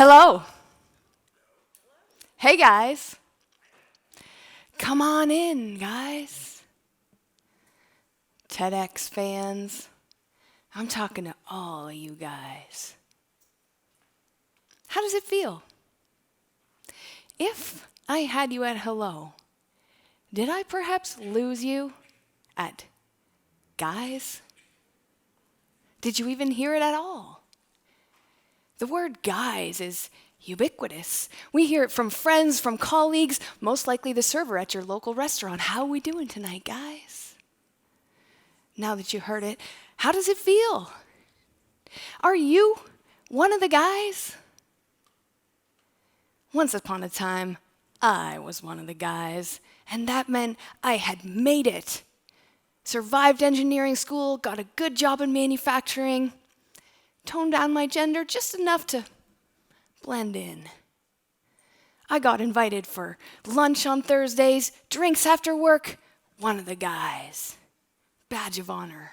Hello. Hey, guys. Come on in, guys. TEDx fans. I'm talking to all of you guys. How does it feel? If I had you at hello, did I perhaps lose you at guys? Did you even hear it at all? The word guys is ubiquitous. We hear it from friends, from colleagues, most likely the server at your local restaurant. How are we doing tonight, guys? Now that you heard it, how does it feel? Are you one of the guys? Once upon a time, I was one of the guys, and that meant I had made it. Survived engineering school, got a good job in manufacturing, toned down my gender just enough to blend in. I got invited for lunch on Thursdays, drinks after work, one of the guys. Badge of honor.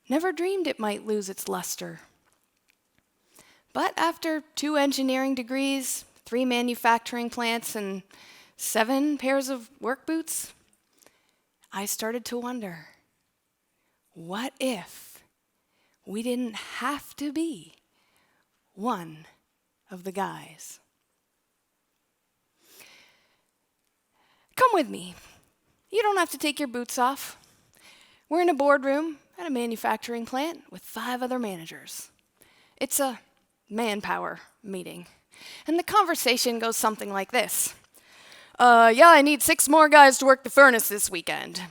Never dreamed it might lose its luster. But after 2 engineering degrees, 3 manufacturing plants, and 7 pairs of work boots, I started to wonder, what if we didn't have to be one of the guys? Come with me. You don't have to take your boots off. We're in a boardroom at a manufacturing plant with 5 other managers. It's a manpower meeting. And the conversation goes something like this. Yeah, I need 6 more guys to work the furnace this weekend.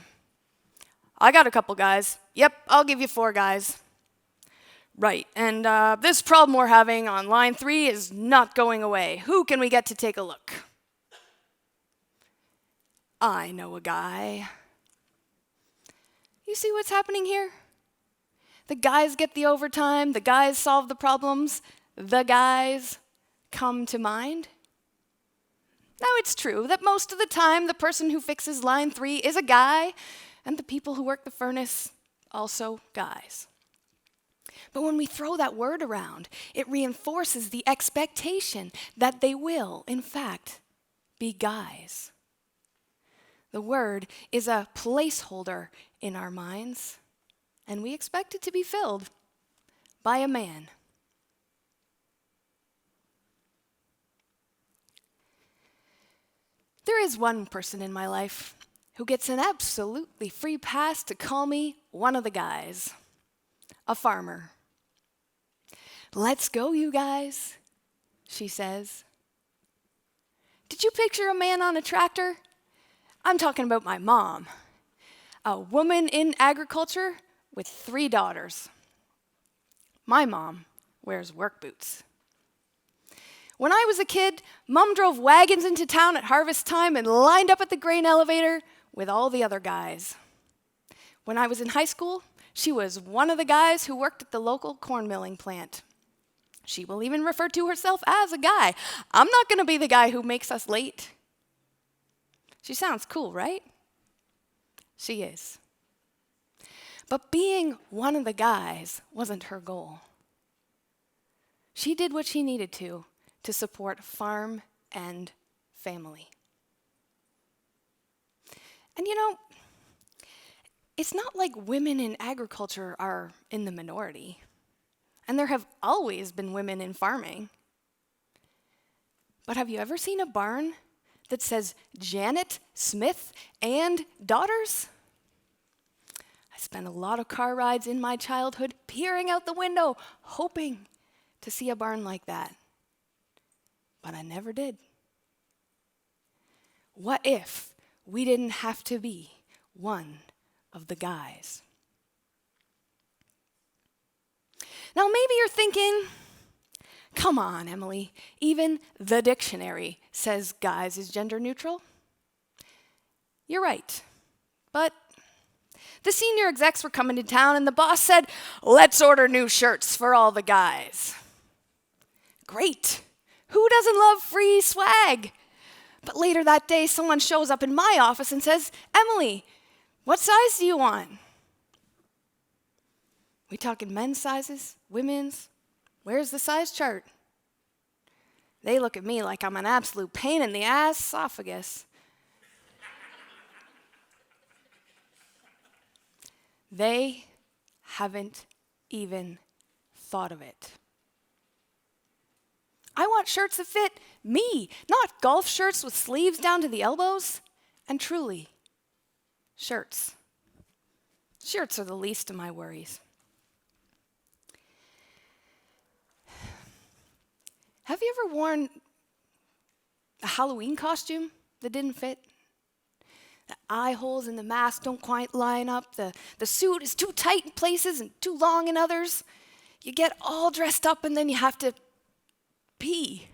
I got a couple guys. Yep, I'll give you 4 guys. Right, and this problem we're having on line 3 is not going away. Who can we get to take a look? I know a guy. You see what's happening here? The guys get the overtime, the guys solve the problems, the guys come to mind. Now, it's true that most of the time the person who fixes line 3 is a guy, and the people who work the furnace, also guys. But when we throw that word around, it reinforces the expectation that they will, in fact, be guys. The word is a placeholder in our minds, and we expect it to be filled by a man. There is one person in my life who gets an absolutely free pass to call me one of the guys, a farmer. Let's go, you guys, she says. Did you picture a man on a tractor? I'm talking about my mom, a woman in agriculture with 3 daughters. My mom wears work boots. When I was a kid, Mom drove wagons into town at harvest time and lined up at the grain elevator with all the other guys. When I was in high school, she was one of the guys who worked at the local corn milling plant. She will even refer to herself as a guy. I'm not going to be the guy who makes us late. She sounds cool, right? She is. But being one of the guys wasn't her goal. She did what she needed to support farm and family. And you know, it's not like women in agriculture are in the minority. And there have always been women in farming. But have you ever seen a barn that says Janet, Smith, and daughters? I spent a lot of car rides in my childhood peering out the window, hoping to see a barn like that. But I never did. What if we didn't have to be one of the guys? Now, maybe you're thinking, come on, Emily, even the dictionary says guys is gender neutral. You're right, but the senior execs were coming to town and the boss said, let's order new shirts for all the guys. Great. Who doesn't love free swag? But later that day, someone shows up in my office and says, Emily, what size do you want? We talking men's sizes, women's? Where's the size chart? They look at me like I'm an absolute pain in the esophagus. They haven't even thought of it. I want shirts that fit me, not golf shirts with sleeves down to the elbows. And truly, shirts. Shirts are the least of my worries. Have you ever worn a Halloween costume that didn't fit? The eye holes in the mask don't quite line up. The suit is too tight in places and too long in others. You get all dressed up and then you have to pee.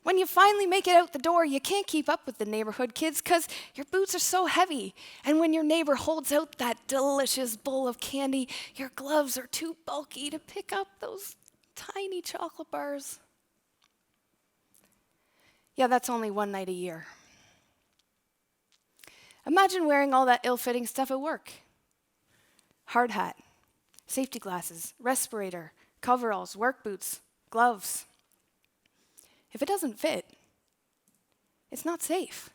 When you finally make it out the door, you can't keep up with the neighborhood kids because your boots are so heavy. And when your neighbor holds out that delicious bowl of candy, your gloves are too bulky to pick up those tiny chocolate bars. Yeah, that's only one night a year. Imagine wearing all that ill-fitting stuff at work. Hard hat, safety glasses, respirator, coveralls, work boots, gloves. If it doesn't fit, it's not safe.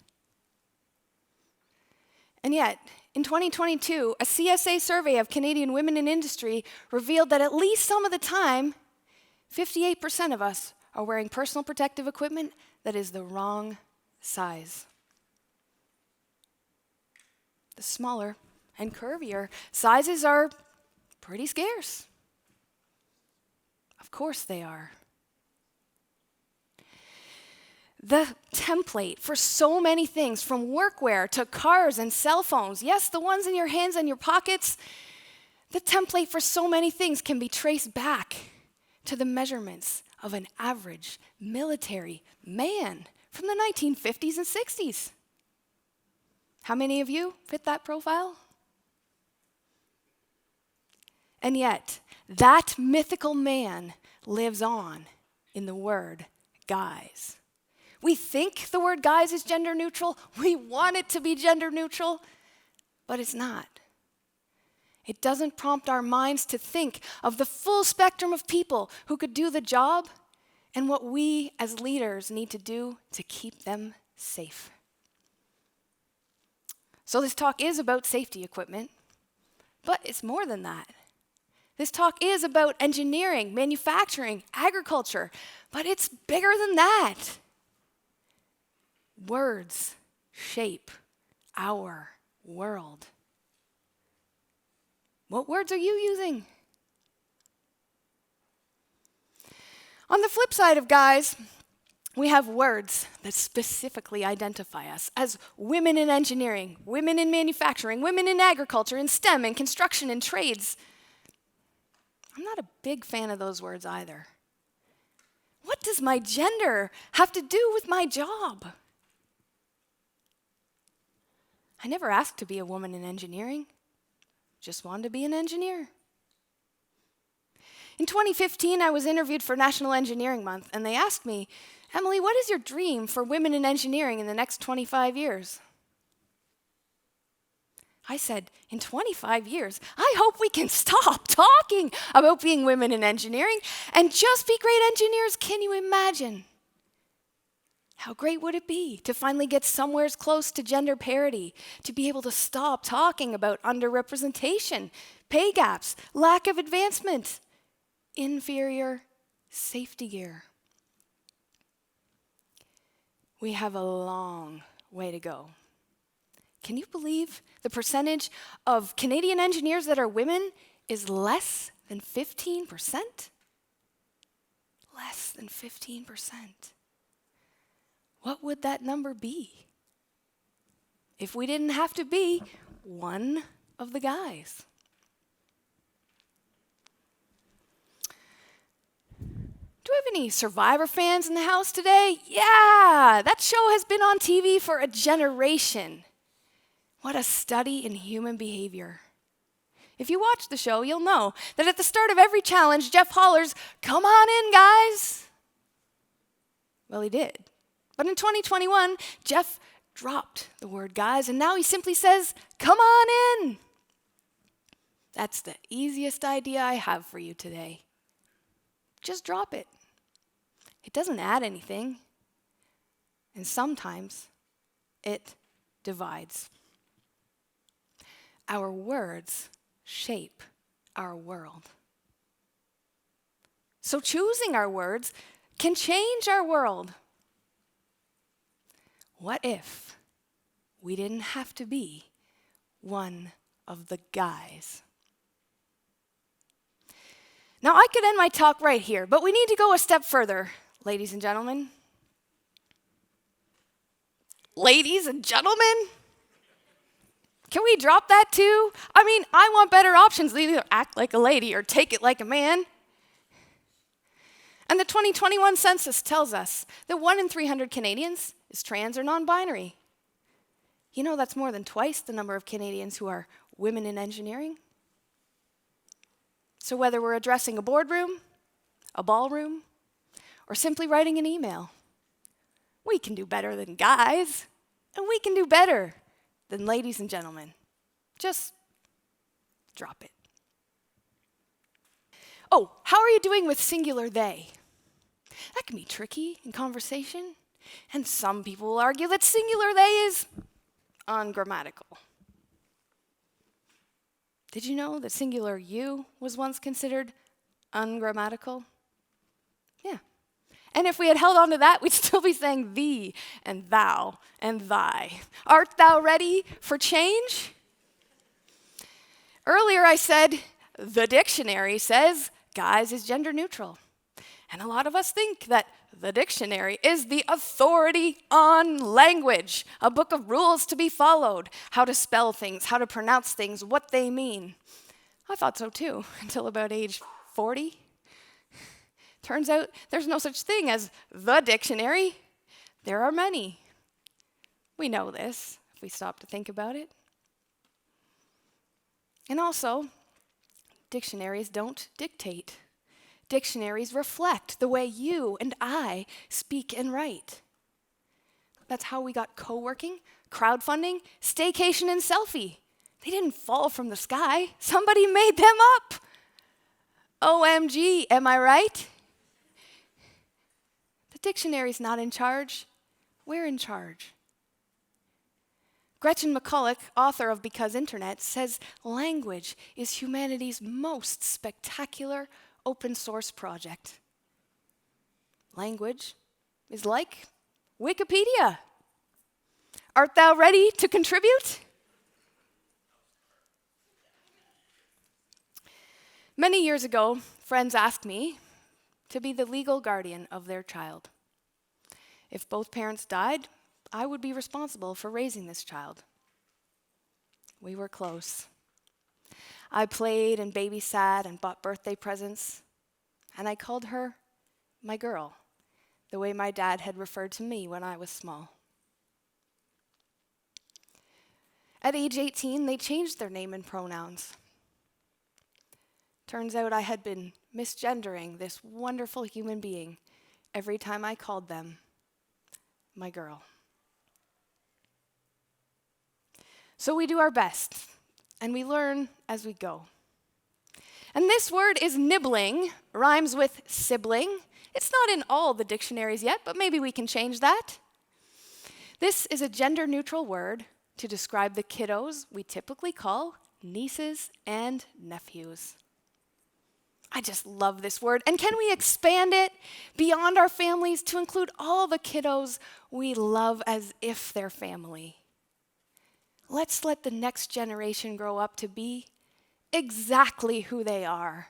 And yet, in 2022, a CSA survey of Canadian women in industry revealed that at least some of the time, 58% of us are wearing personal protective equipment that is the wrong size. The smaller and curvier sizes are pretty scarce. Of course they are. The template for so many things, from workwear to cars and cell phones, yes, the ones in your hands and your pockets, the template for so many things can be traced back to the measurements of an average military man from the 1950s and 60s. How many of you fit that profile? And yet, that mythical man lives on in the word guys. We think the word guys is gender neutral. We want it to be gender neutral, but it's not. It doesn't prompt our minds to think of the full spectrum of people who could do the job and what we as leaders need to do to keep them safe. So this talk is about safety equipment, but it's more than that. This talk is about engineering, manufacturing, agriculture, but it's bigger than that. Words shape our world. What words are you using? On the flip side of guys, we have words that specifically identify us as women in engineering, women in manufacturing, women in agriculture, in STEM, in construction, in trades. I'm not a big fan of those words either. What does my gender have to do with my job? I never asked to be a woman in engineering, just wanted to be an engineer. In 2015, I was interviewed for National Engineering Month, and they asked me, Emily, what is your dream for women in engineering in the next 25 years? I said, in 25 years, I hope we can stop talking about being women in engineering and just be great engineers. Can you imagine? How great would it be to finally get somewhere close to gender parity, to be able to stop talking about underrepresentation, pay gaps, lack of advancement, inferior safety gear? We have a long way to go. Can you believe the percentage of Canadian engineers that are women is less than 15%? Less than 15%. What would that number be if we didn't have to be one of the guys? Do we have any Survivor fans in the house today? Yeah, that show has been on TV for a generation. What a study in human behavior. If you watch the show, you'll know that at the start of every challenge, Jeff hollers, "Come on in, guys." Well, he did. But in 2021, Jeff dropped the word guys, and now he simply says, "Come on in." That's the easiest idea I have for you today. Just drop it. It doesn't add anything. And sometimes it divides. Our words shape our world. So choosing our words can change our world. What if we didn't have to be one of the guys? Now, I could end my talk right here, but we need to go a step further, ladies and gentlemen. Ladies and gentlemen? Can we drop that too? I mean, I want better options. Either act like a lady or take it like a man. And the 2021 census tells us that 1 in 300 Canadians is trans or non-binary. You know, that's more than twice the number of Canadians who are women in engineering. So whether we're addressing a boardroom, a ballroom, or simply writing an email, we can do better than guys, and we can do better than ladies and gentlemen. Just drop it. Oh, how are you doing with singular they? That can be tricky in conversation, and some people will argue that singular they is ungrammatical. Did you know that singular you was once considered ungrammatical? Yeah. And if we had held on to that, we'd still be saying thee and thou and thy. Art thou ready for change? Earlier I said the dictionary says guys is gender neutral. And a lot of us think that the dictionary is the authority on language, a book of rules to be followed, how to spell things, how to pronounce things, what they mean. I thought so too, until about age 40. Turns out there's no such thing as the dictionary. There are many. We know this if we stop to think about it. And also, dictionaries don't dictate. Dictionaries reflect the way you and I speak and write. That's how we got co-working, crowdfunding, staycation, and selfie. They didn't fall from the sky. Somebody made them up. OMG, am I right? The dictionary's not in charge. We're in charge. Gretchen McCulloch, author of Because Internet, says language is humanity's most spectacular open source project. Language is like Wikipedia. Art thou ready to contribute? Many years ago, friends asked me to be the legal guardian of their child. If both parents died, I would be responsible for raising this child. We were close. I played and babysat and bought birthday presents, and I called her my girl, the way my dad had referred to me when I was small. At age 18, they changed their name and pronouns. Turns out I had been misgendering this wonderful human being every time I called them my girl. So we do our best, and we learn as we go. And this word is nibbling, rhymes with sibling. It's not in all the dictionaries yet, but maybe we can change that. This is a gender-neutral word to describe the kiddos we typically call nieces and nephews. I just love this word. And can we expand it beyond our families to include all the kiddos we love as if they're family? Let's let the next generation grow up to be exactly who they are.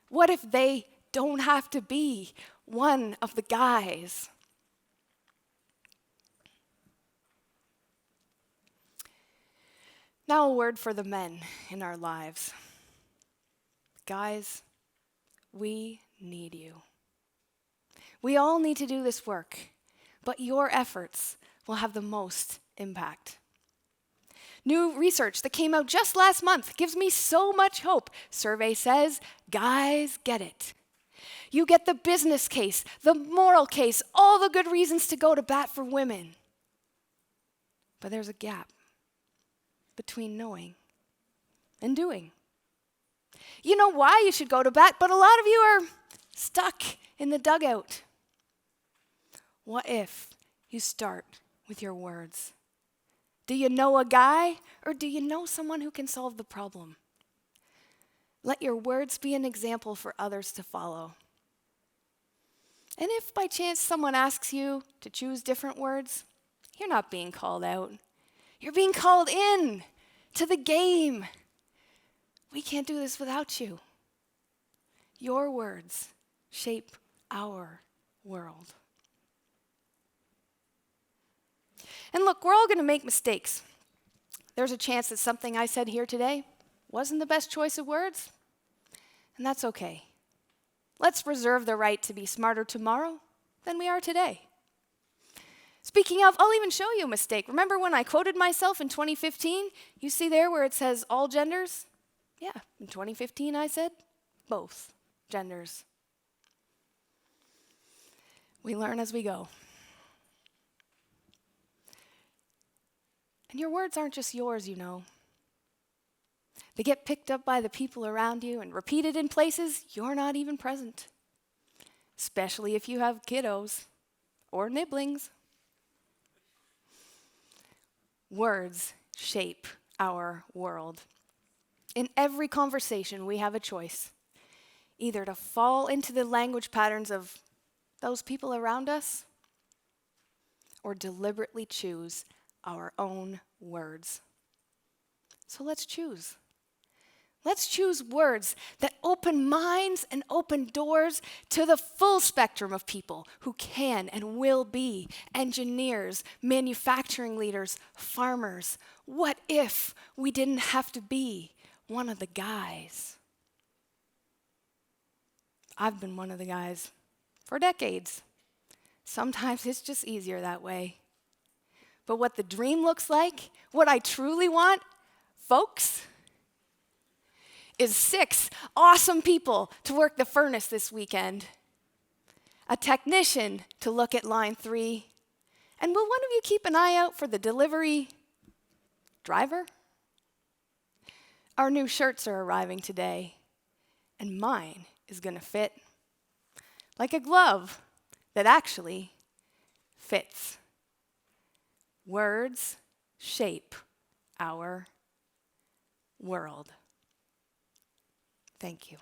What if they don't have to be one of the guys? Now a word for the men in our lives. Guys, we need you. We all need to do this work, but your efforts will have the most impact. New research that came out just last month gives me so much hope. Survey says, guys get it. You get the business case, the moral case, all the good reasons to go to bat for women. But there's a gap between knowing and doing. You know why you should go to bat, but a lot of you are stuck in the dugout. What if you start with your words? Do you know a guy, or do you know someone who can solve the problem? Let your words be an example for others to follow. And if by chance someone asks you to choose different words, you're not being called out. You're being called in to the game. We can't do this without you. Your words shape our world. And look, we're all going to make mistakes. There's a chance that something I said here today wasn't the best choice of words, and that's okay. Let's reserve the right to be smarter tomorrow than we are today. Speaking of, I'll even show you a mistake. Remember when I quoted myself in 2015? You see there where it says all genders? Yeah, in 2015 I said both genders. We learn as we go. And your words aren't just yours, you know. They get picked up by the people around you and repeated in places you're not even present, especially if you have kiddos or nibblings. Words shape our world. In every conversation, we have a choice, either to fall into the language patterns of those people around us or deliberately choose our own words. So let's choose. Let's choose words that open minds and open doors to the full spectrum of people who can and will be engineers, manufacturing leaders, farmers. What if we didn't have to be one of the guys? I've been one of the guys for decades. Sometimes it's just easier that way. But what the dream looks like, what I truly want, folks, is 6 awesome people to work the furnace this weekend, a technician to look at line 3, and will one of you keep an eye out for the delivery driver? Our new shirts are arriving today, and mine is going to fit like a glove that actually fits. Words shape our world. Thank you.